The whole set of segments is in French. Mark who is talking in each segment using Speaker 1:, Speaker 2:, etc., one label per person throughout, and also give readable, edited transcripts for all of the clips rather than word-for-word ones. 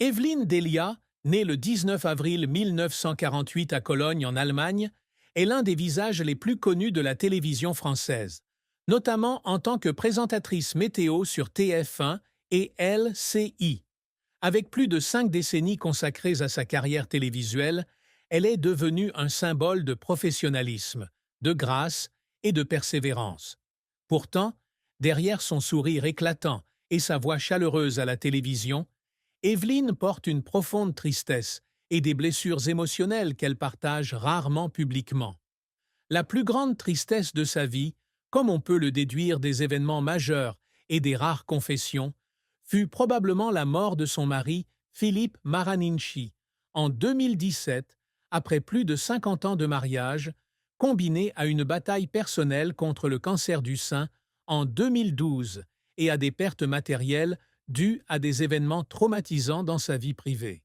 Speaker 1: Evelyne Delia, née le 19 avril 1948 à Cologne en Allemagne, est l'un des visages les plus connus de la télévision française, notamment en tant que présentatrice météo sur TF1 et LCI. Avec plus de 5 décennies consacrées à sa carrière télévisuelle, elle est devenue un symbole de professionnalisme, de grâce et de persévérance. Pourtant, derrière son sourire éclatant et sa voix chaleureuse à la télévision, Evelyne porte une profonde tristesse et des blessures émotionnelles qu'elle partage rarement publiquement. La plus grande tristesse de sa vie, comme on peut le déduire des événements majeurs et des rares confessions, fut probablement la mort de son mari, Philippe Maraninchi, en 2017, après plus de 50 ans de mariage, combiné à une bataille personnelle contre le cancer du sein en 2012 et à des pertes matérielles dues à des événements traumatisants dans sa vie privée.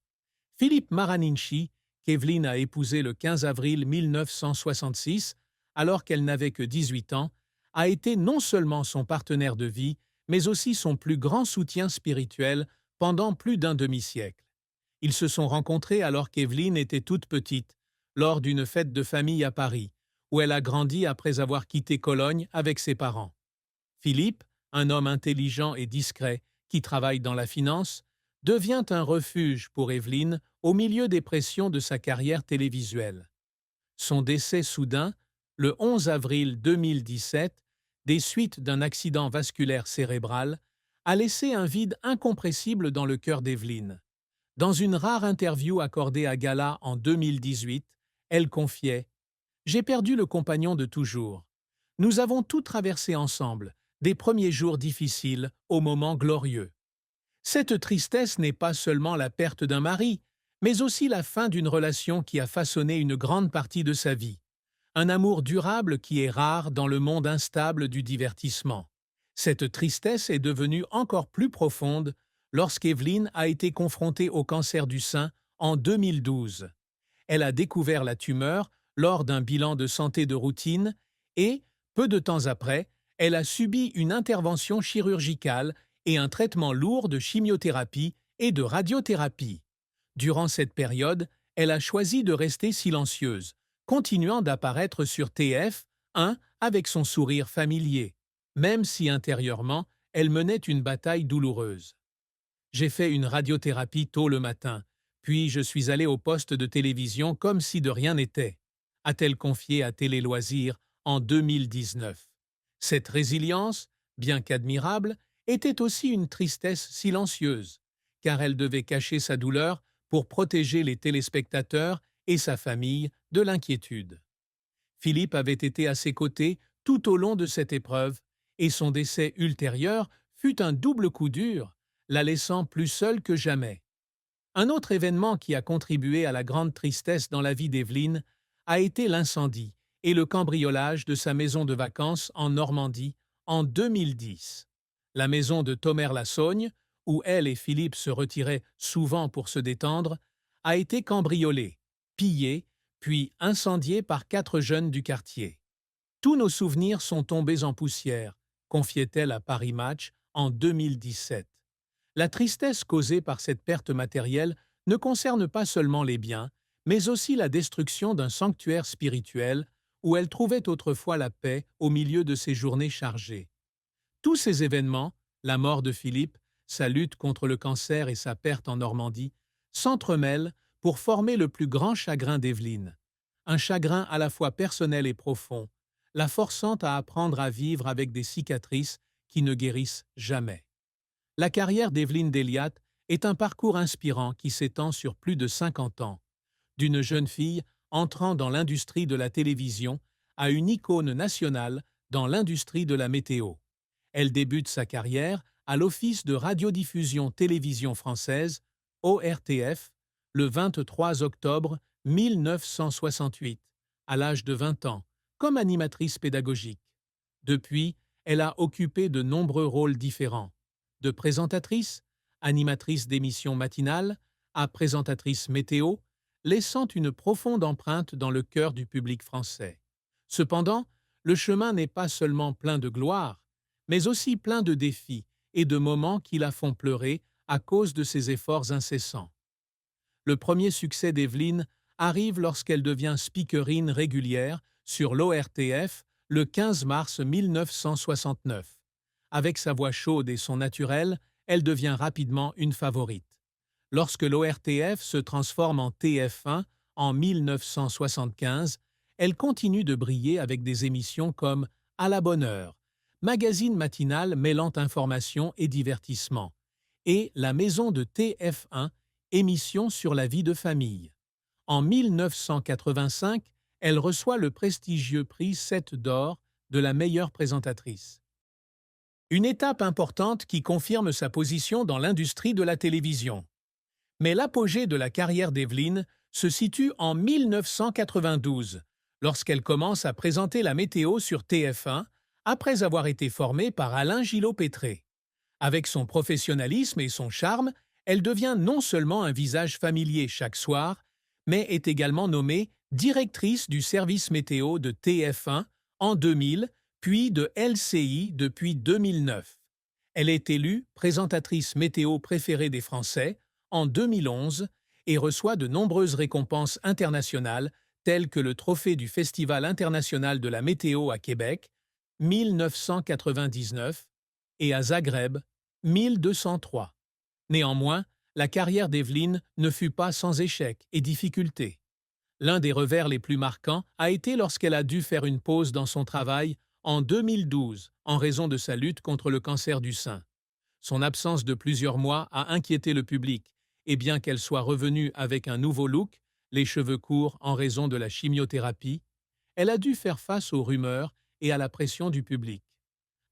Speaker 1: Philippe Maraninchi, qu'Evelyne a épousé le 15 avril 1966, alors qu'elle n'avait que 18 ans, a été non seulement son partenaire de vie, mais aussi son plus grand soutien spirituel pendant plus d'un demi-siècle. Ils se sont rencontrés alors qu'Evelyne était toute petite, lors d'une fête de famille à Paris, où elle a grandi après avoir quitté Cologne avec ses parents. Philippe, un homme intelligent et discret qui travaille dans la finance, devient un refuge pour Evelyne au milieu des pressions de sa carrière télévisuelle. Son décès soudain, le 11 avril 2017, des suites d'un accident vasculaire cérébral, a laissé un vide incompressible dans le cœur d'Evelyne. Dans une rare interview accordée à Gala en 2018, elle confiait « J'ai perdu le compagnon de toujours. Nous avons tout traversé ensemble, des premiers jours difficiles aux moments glorieux. Cette tristesse n'est pas seulement la perte d'un mari, mais aussi la fin d'une relation qui a façonné une grande partie de sa vie. Un amour durable qui est rare dans le monde instable du divertissement. Cette tristesse est devenue encore plus profonde lorsqu'Evelyne a été confrontée au cancer du sein en 2012. Elle a découvert la tumeur lors d'un bilan de santé de routine et, peu de temps après, elle a subi une intervention chirurgicale et un traitement lourd de chimiothérapie et de radiothérapie. Durant cette période, elle a choisi de rester silencieuse, continuant d'apparaître sur TF1 avec son sourire familier, même si intérieurement, elle menait une bataille douloureuse. J'ai fait une radiothérapie tôt le matin, puis je suis allée au poste de télévision comme si de rien n'était, a-t-elle confié à Télé Loisirs en 2019. Cette résilience, bien qu'admirable, était aussi une tristesse silencieuse, car elle devait cacher sa douleur pour protéger les téléspectateurs et sa famille de l'inquiétude. Philippe avait été à ses côtés tout au long de cette épreuve, et son décès ultérieur fut un double coup dur, la laissant plus seule que jamais. Un autre événement qui a contribué à la grande tristesse dans la vie d'Evelyne a été l'incendie et le cambriolage de sa maison de vacances en Normandie en 2010. La maison de Thomers-la-Saugne, où elle et Philippe se retiraient souvent pour se détendre, a été cambriolée, pillée, puis incendiée par 4 jeunes du quartier. Tous nos souvenirs sont tombés en poussière, confiait-elle à Paris Match en 2017. La tristesse causée par cette perte matérielle ne concerne pas seulement les biens, mais aussi la destruction d'un sanctuaire spirituel où elle trouvait autrefois la paix au milieu de ses journées chargées. Tous ces événements, la mort de Philippe, sa lutte contre le cancer et sa perte en Normandie, s'entremêlent pour former le plus grand chagrin d'Evelyne. Un chagrin à la fois personnel et profond, la forçant à apprendre à vivre avec des cicatrices qui ne guérissent jamais. La carrière d'Evelyne Delia est un parcours inspirant qui s'étend sur plus de 50 ans. D'une jeune fille entrant dans l'industrie de la télévision à une icône nationale dans l'industrie de la météo. Elle débute sa carrière à l'Office de radiodiffusion télévision française, ORTF, le 23 octobre 1968, à l'âge de 20 ans, comme animatrice pédagogique. Depuis, elle a occupé de nombreux rôles différents, de présentatrice, animatrice d'émissions matinales, à présentatrice météo, laissant une profonde empreinte dans le cœur du public français. Cependant, le chemin n'est pas seulement plein de gloire, mais aussi plein de défis et de moments qui la font pleurer à cause de ses efforts incessants. Le premier succès d'Evelyne arrive lorsqu'elle devient speakerine régulière sur l'ORTF le 15 mars 1969. Avec sa voix chaude et son naturel, elle devient rapidement une favorite. Lorsque l'ORTF se transforme en TF1 en 1975, elle continue de briller avec des émissions comme À la bonne heure, magazine matinal mêlant information et divertissement, et La maison de TF1, émission sur la vie de famille. En 1985, elle reçoit le prestigieux prix 7 d'or de la meilleure présentatrice. Une étape importante qui confirme sa position dans l'industrie de la télévision. Mais l'apogée de la carrière d'Evelyne se situe en 1992, lorsqu'elle commence à présenter la météo sur TF1 après avoir été formée par Alain Gillot-Pétré. Avec son professionnalisme et son charme, elle devient non seulement un visage familier chaque soir, mais est également nommée directrice du service météo de TF1 en 2000, puis de LCI depuis 2009. Elle est élue présentatrice météo préférée des Français en 2011 et reçoit de nombreuses récompenses internationales telles que le trophée du Festival international de la météo à Québec, 1999, et à Zagreb, 1203. Néanmoins, la carrière d'Evelyne ne fut pas sans échecs et difficultés. L'un des revers les plus marquants a été lorsqu'elle a dû faire une pause dans son travail en 2012 en raison de sa lutte contre le cancer du sein. Son absence de plusieurs mois a inquiété le public, et bien qu'elle soit revenue avec un nouveau look, les cheveux courts en raison de la chimiothérapie, elle a dû faire face aux rumeurs et à la pression du public.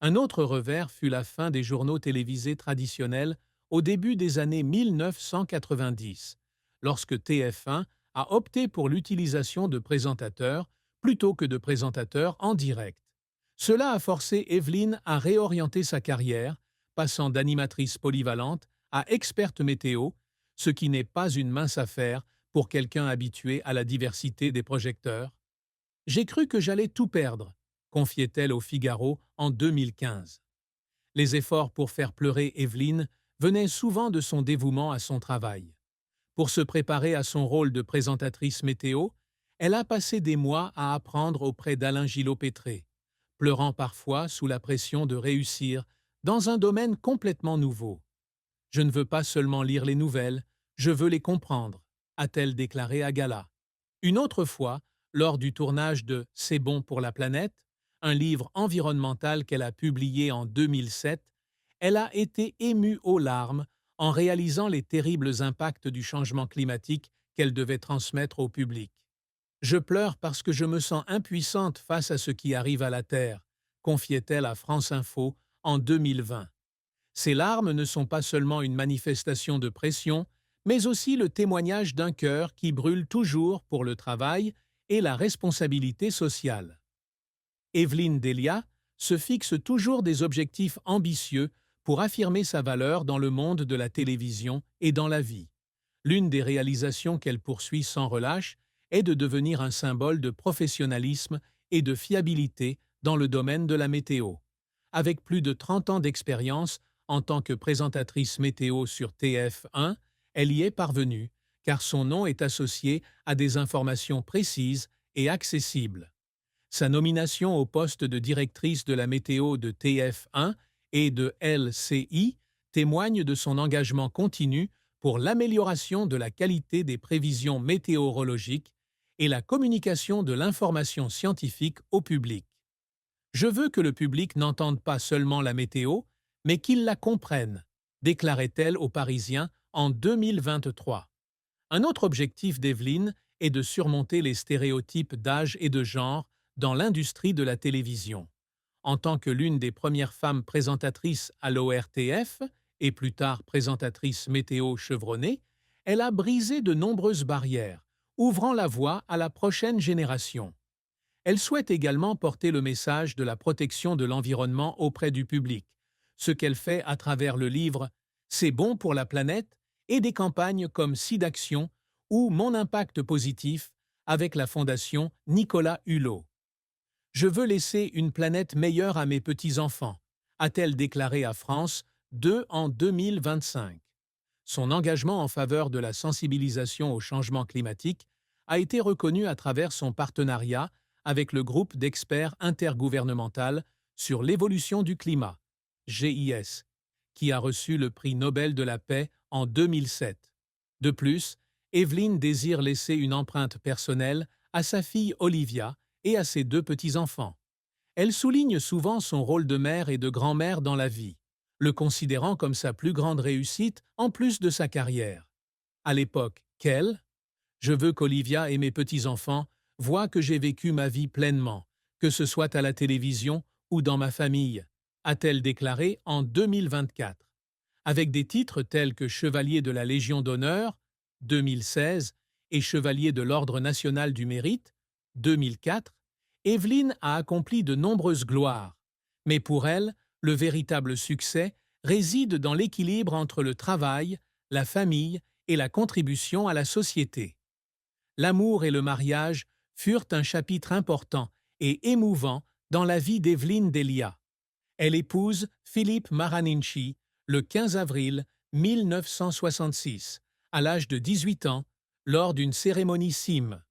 Speaker 1: Un autre revers fut la fin des journaux télévisés traditionnels au début des années 1990, lorsque TF1 a opté pour l'utilisation de présentateurs plutôt que de présentateurs en direct. Cela a forcé Evelyne à réorienter sa carrière, passant d'animatrice polyvalente à experte météo, ce qui n'est pas une mince affaire pour quelqu'un habitué à la diversité des projecteurs. « J'ai cru que j'allais tout perdre », confiait-elle au Figaro en 2015. Les efforts pour faire pleurer Evelyne venaient souvent de son dévouement à son travail. Pour se préparer à son rôle de présentatrice météo, elle a passé des mois à apprendre auprès d'Alain Gillot-Pétré, pleurant parfois sous la pression de réussir dans un domaine complètement nouveau. « Je ne veux pas seulement lire les nouvelles, je veux les comprendre », a-t-elle déclaré à Gala. Une autre fois, lors du tournage de C'est bon pour la planète, un livre environnemental qu'elle a publié en 2007, elle a été émue aux larmes en réalisant les terribles impacts du changement climatique qu'elle devait transmettre au public. « Je pleure parce que je me sens impuissante face à ce qui arrive à la Terre », confiait-elle à France Info en 2020. Ces larmes ne sont pas seulement une manifestation de pression, mais aussi le témoignage d'un cœur qui brûle toujours pour le travail et la responsabilité sociale. Evelyne Delia se fixe toujours des objectifs ambitieux pour affirmer sa valeur dans le monde de la télévision et dans la vie. L'une des réalisations qu'elle poursuit sans relâche est de devenir un symbole de professionnalisme et de fiabilité dans le domaine de la météo. Avec plus de 30 ans d'expérience en tant que présentatrice météo sur TF1, elle y est parvenue, car son nom est associé à des informations précises et accessibles. Sa nomination au poste de directrice de la météo de TF1 et de LCI témoigne de son engagement continu pour l'amélioration de la qualité des prévisions météorologiques et la communication de l'information scientifique au public. « Je veux que le public n'entende pas seulement la météo, mais qu'il la comprenne », déclarait-elle aux Parisiens en 2023. Un autre objectif d'Evelyne est de surmonter les stéréotypes d'âge et de genre dans l'industrie de la télévision. En tant que l'une des premières femmes présentatrices à l'ORTF, et plus tard présentatrice météo chevronnée, elle a brisé de nombreuses barrières, ouvrant la voie à la prochaine génération. Elle souhaite également porter le message de la protection de l'environnement auprès du public, ce qu'elle fait à travers le livre « C'est bon pour la planète » et des campagnes comme SIDAction ou Mon impact positif avec la fondation Nicolas Hulot. « Je veux laisser une planète meilleure à mes petits-enfants », a-t-elle déclaré à France 2 en 2025. Son engagement en faveur de la sensibilisation au changement climatique a été reconnu à travers son partenariat avec le groupe d'experts intergouvernemental sur l'évolution du climat, GIS, qui a reçu le prix Nobel de la paix en 2007. De plus, Evelyne désire laisser une empreinte personnelle à sa fille Olivia et à ses deux petits-enfants. Elle souligne souvent son rôle de mère et de grand-mère dans la vie, le considérant comme sa plus grande réussite en plus de sa carrière. À l'époque, je veux qu'Olivia et mes petits-enfants voient que j'ai vécu ma vie pleinement, que ce soit à la télévision ou dans ma famille, a-t-elle déclaré en 2024. Avec des titres tels que Chevalier de la Légion d'honneur, 2016, et Chevalier de l'Ordre national du mérite, 2004, Evelyne a accompli de nombreuses gloires. Mais pour elle, le véritable succès réside dans l'équilibre entre le travail, la famille et la contribution à la société. L'amour et le mariage furent un chapitre important et émouvant dans la vie d'Evelyne Delia. Elle épouse Philippe Maraninchi le 15 avril 1966, à l'âge de 18 ans, lors d'une cérémonie CIM.